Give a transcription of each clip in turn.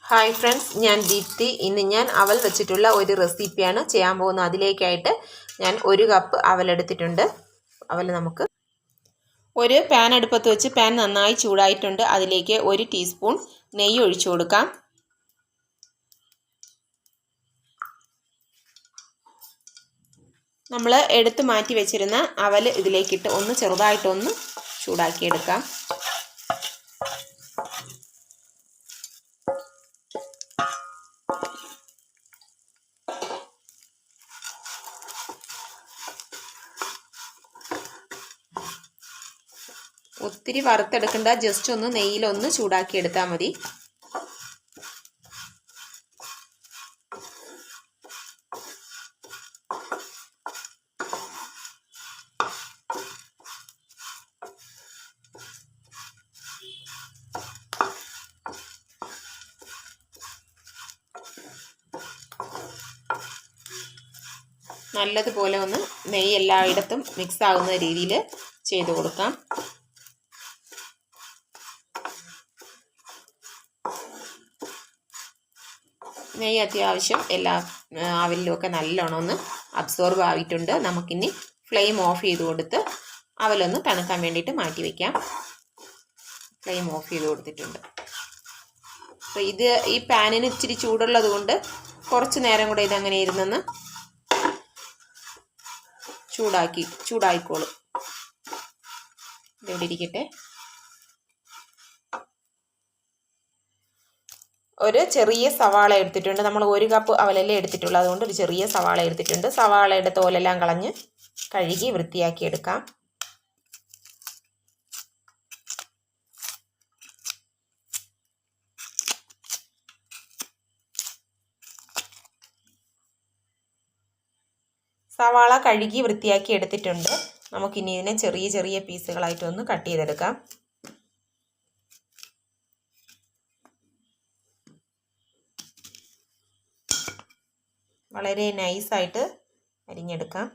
Hi friends, ഞാൻ ദീപ്തി. ഇന്ന് ഞാൻ അവൽ വെച്ചിട്ടുള്ള ഒരു റെസിപ്പിയാണ് ചെയ്യാൻ പോകുന്നത്. അതിലേക്കായിട്ട് ഞാൻ 1 കപ്പ് അവൽ എടുത്തിട്ടുണ്ട്. അവൽ നമുക്ക് ഒരു പാൻ അടുപ്പത്ത് വെച്ച് പാൻ നന്നായി ചൂടായിട്ടുണ്ട്. അതിലേക്ക് 1 ടീസ്പൂൺ നെയ്യ് ഒഴിച്ചു കൊടുക്കാം. നമ്മൾ എടുത്ത് മാറ്റി വെച്ചിരുന്ന അവൽ ഇതിലേക്കിട്ട് ഒന്ന് ചെറുതായിട്ടൊന്ന് ചൂടാക്കിയെടുക്കാം. ഒത്തിരി വറുത്തെടുക്കണ്ട, ജസ്റ്റ് ഒന്ന് നെയ്യിലൊന്ന് ചൂടാക്കി എടുത്താൽ മതി. നല്ലതുപോലെ ഒന്ന് നെയ്യ് എല്ലായിടത്തും മിക്സ് ആകുന്ന രീതിയിൽ ചെയ്ത് കൊടുക്കാം. നെയ്യ് അത്യാവശ്യം എല്ലാ അവലിലുമൊക്കെ നല്ലോണം ഒന്ന് അബ്സോർബ് ആയിട്ടുണ്ട്. നമുക്കിനി ഫ്ലെയിം ഓഫ് ചെയ്ത് കൊടുത്ത് അവലൊന്ന് തണുക്കാൻ വേണ്ടിയിട്ട് മാറ്റി വയ്ക്കാം. ഫ്ലെയിം ഓഫ് ചെയ്ത് കൊടുത്തിട്ടുണ്ട്. അപ്പോൾ ഈ പാനിന് ഇച്ചിരി ചൂടുള്ളത് കൊണ്ട് കുറച്ച് നേരം കൂടെ ഇതങ്ങനെ ഇരുന്നെന്ന് ചൂടായിക്കോളും. ഇതെവിടെ ഇരിക്കട്ടെ. ഒരു ചെറിയ സവാള എടുത്തിട്ടുണ്ട്. നമ്മൾ 1 കപ്പ് അവലല്ലേ എടുത്തിട്ടുള്ളൂ, അതുകൊണ്ട് ഒരു ചെറിയ സവാള എടുത്തിട്ടുണ്ട്. സവാളയുടെ തോലെല്ലാം കളഞ്ഞ് കഴുകി വൃത്തിയാക്കി എടുക്കാം. സവാള കഴുകി വൃത്തിയാക്കി എടുത്തിട്ടുണ്ട്. നമുക്കിനി ഇതിനെ ചെറിയ ചെറിയ പീസുകളായിട്ടൊന്ന് കട്ട് ചെയ്തെടുക്കാം. വളരെ നൈസായിട്ട് അരിഞ്ഞെടുക്കാം.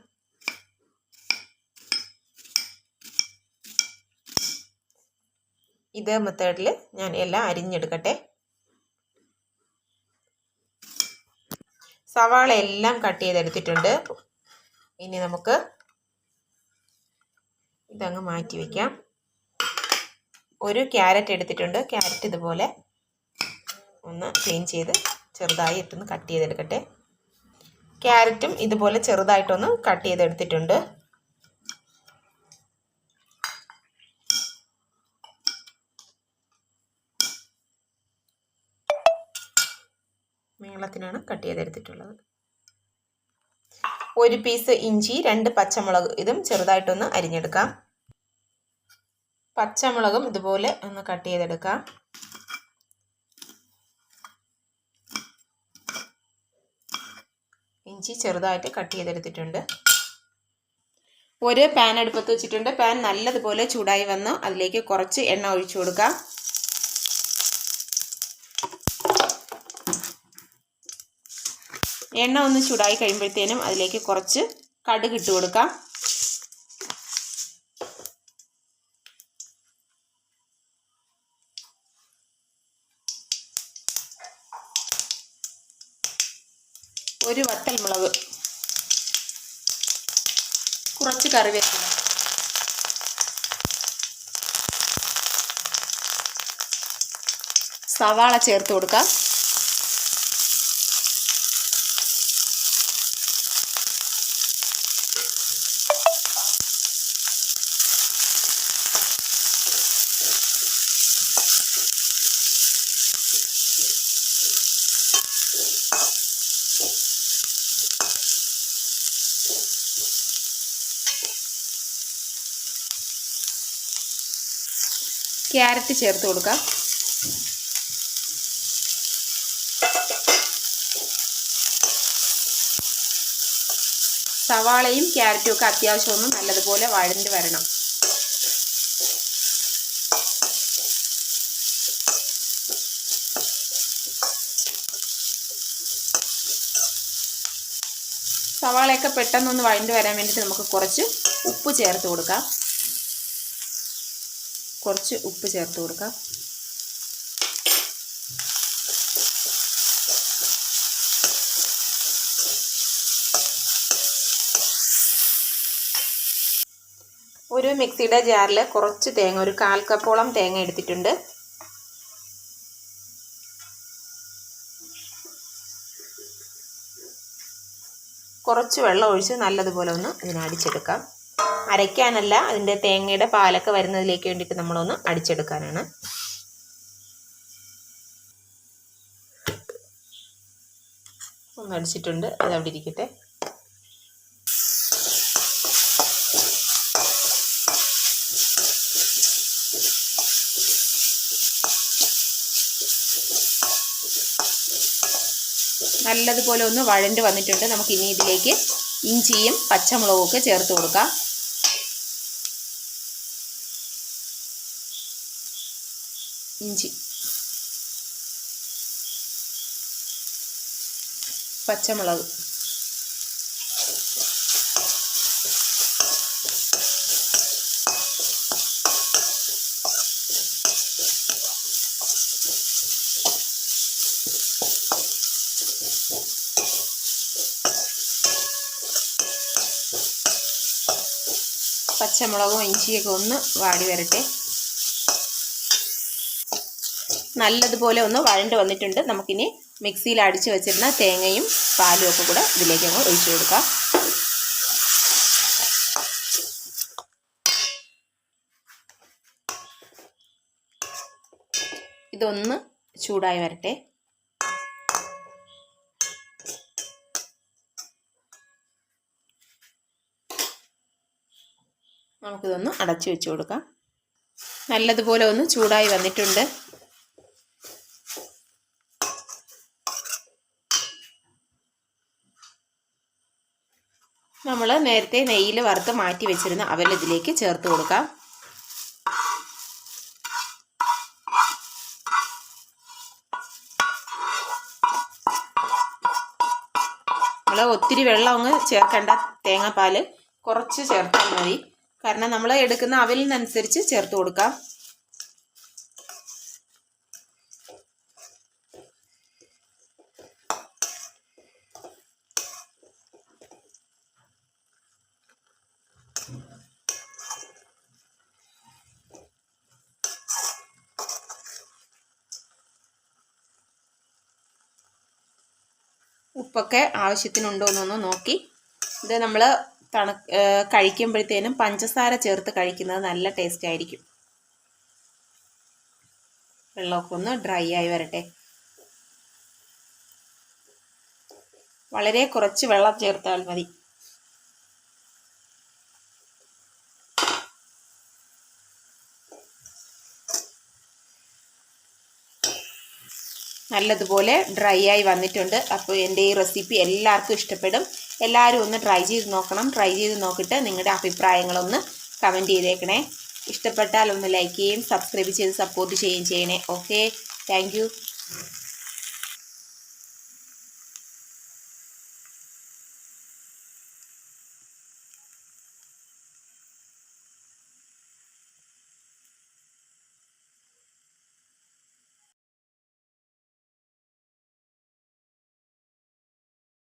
ഇതേ മെത്തേഡിൽ ഞാൻ എല്ലാം അരിഞ്ഞെടുക്കട്ടെ. സവാള എല്ലാം കട്ട് ചെയ്തെടുത്തിട്ടുണ്ട്. ഇനി നമുക്ക് ഇതങ്ങ് മാറ്റി വയ്ക്കാം. ഒരു ക്യാരറ്റ് എടുത്തിട്ടുണ്ട്. ക്യാരറ്റ് ഇതുപോലെ ഒന്ന് ക്ലീൻ ചെയ്ത് ചെറുതായി ഇട്ടൊന്ന് കട്ട് ചെയ്തെടുക്കട്ടെ. ക്യാരറ്റും ഇതുപോലെ ചെറുതായിട്ടൊന്ന് കട്ട് ചെയ്തെടുത്തിട്ടുണ്ട്. നീളത്തിനാണ് കട്ട് ചെയ്തെടുത്തിട്ടുള്ളത്. 1 പീസ് ഇഞ്ചി, 2 പച്ചമുളക്, ഇതും ചെറുതായിട്ടൊന്ന് അരിഞ്ഞെടുക്കാം. പച്ചമുളകും ഇതുപോലെ ഒന്ന് കട്ട് ചെയ്തെടുക്കാം. ഇഞ്ചി ചെറുതായിട്ട് കട്ട് ചെയ്തെടുത്തിട്ടുണ്ട്. ഒരു പാൻ അടുപ്പത്ത് വെച്ചിട്ടുണ്ട്. പാൻ നല്ലതുപോലെ ചൂടായി വന്നു. അതിലേക്ക് കുറച്ച് എണ്ണ ഒഴിച്ചു കൊടുക്കാം. എണ്ണ ഒന്ന് ചൂടായി കഴിയുമ്പോഴത്തേനും അതിലേക്ക് കുറച്ച് കടുക് ഇട്ട് കൊടുക്കാം. ഒരു വറ്റൽമുളക്, കുറച്ച് കറിവേപ്പില, സവാള ചേർത്ത് കൊടുക്കാം. ക്യാരറ്റ് ചേർത്ത് കൊടുക്കാം. സവാളയും ക്യാരറ്റും ഒക്കെ അത്യാവശ്യം ഒന്ന് നല്ലതുപോലെ വഴണ്ട് വരണം. സവാളയൊക്കെ പെട്ടെന്നൊന്ന് വഴണ്ട് വരാൻ വേണ്ടിയിട്ട് നമുക്ക് കുറച്ച് ഉപ്പ് ചേർത്ത് കൊടുക്കാം. കുറച്ച് ഉപ്പ് ചേർത്ത് കൊടുക്കാം. ഒരു മിക്സിയുടെ ജാറിൽ കുറച്ച് തേങ്ങ, ഒരു 1/4 കപ്പോളം തേങ്ങ എടുത്തിട്ടുണ്ട്. കുറച്ച് വെള്ളം ഒഴിച്ച് നല്ലതുപോലെ ഒന്ന് ഇതിനെ അടിച്ചെടുക്കാം. അരയ്ക്കാനല്ല, അതിൻ്റെ തേങ്ങയുടെ പാലൊക്കെ വരുന്നതിലേക്ക് വേണ്ടിയിട്ട് നമ്മളൊന്ന് അടിച്ചെടുക്കാനാണ്. ഒന്ന് അടിച്ചിട്ടുണ്ട്, അതവിടെ ഇരിക്കട്ടെ. നല്ലതുപോലെ ഒന്ന് വഴണ്ട് വന്നിട്ടുണ്ട്. നമുക്കിനി ഇതിലേക്ക് ഇഞ്ചിയും പച്ചമുളകും ഒക്കെ ചേർത്ത് കൊടുക്കാം. ഇഞ്ചി, പച്ചമുളക്, പച്ചമുളകും ഇഞ്ചിയൊക്കെ ഒന്ന് വാടി വരട്ടെ. നല്ലതുപോലെ ഒന്ന് വഴണ്ട് വന്നിട്ടുണ്ട്. നമുക്കിനി മിക്സിയിൽ അടിച്ച് വെച്ചിരുന്ന തേങ്ങയും പാലും ഒക്കെ കൂടെ ഇതിലേക്ക് അങ്ങ് ഒഴിച്ചു കൊടുക്കാം. ഇതൊന്ന് ചൂടായി വരട്ടെ. നമുക്കിതൊന്ന് അടച്ചു വെച്ച് കൊടുക്കാം. നല്ലതുപോലെ ഒന്ന് ചൂടായി വന്നിട്ടുണ്ട്. നമ്മൾ നേരത്തെ നെയ്യിൽ വറുത്ത് മാറ്റി വെച്ചിരുന്ന അവൽ ഇതിലേക്ക് ചേർത്ത് കൊടുക്കാം. നമ്മൾ ഒത്തിരി വെള്ളം അങ്ങ് ചേർക്കേണ്ട, തേങ്ങാപ്പാൽ കുറച്ച് ചേർത്താൽ മതി. കാരണം നമ്മൾ എടുക്കുന്ന അവലിനനുസരിച്ച് ചേർത്ത് കൊടുക്കാം. ഉപ്പൊക്കെ ആവശ്യത്തിനുണ്ടോ എന്നൊന്ന് നോക്കി. ഇത് നമ്മൾ കഴിക്കുമ്പോഴത്തേനും പഞ്ചസാര ചേർത്ത് കഴിക്കുന്നത് നല്ല ടേസ്റ്റ് ആയിരിക്കും. വെള്ളമൊക്കെ ഒന്ന് ഡ്രൈ ആയി വരട്ടെ. വളരെ കുറച്ച് വെള്ളം ചേർത്താൽ മതി. നല്ലതുപോലെ ഡ്രൈ ആയി വന്നിട്ടുണ്ട്. അപ്പോൾ എൻ്റെ ഈ റെസിപ്പി എല്ലാവർക്കും ഇഷ്ടപ്പെടും. എല്ലാവരും ഒന്ന് ട്രൈ ചെയ്ത് നോക്കണം. ട്രൈ ചെയ്ത് നോക്കിയിട്ട് നിങ്ങളുടെ അഭിപ്രായങ്ങളൊന്ന് കമൻറ്റ് ചെയ്തേക്കണേ. ഇഷ്ടപ്പെട്ടാൽ ഒന്ന് ലൈക്ക് ചെയ്യുകയും സബ്സ്ക്രൈബ് ചെയ്ത് സപ്പോർട്ട് ചെയ്യുകയും ചെയ്യണേ. Okay, thank you.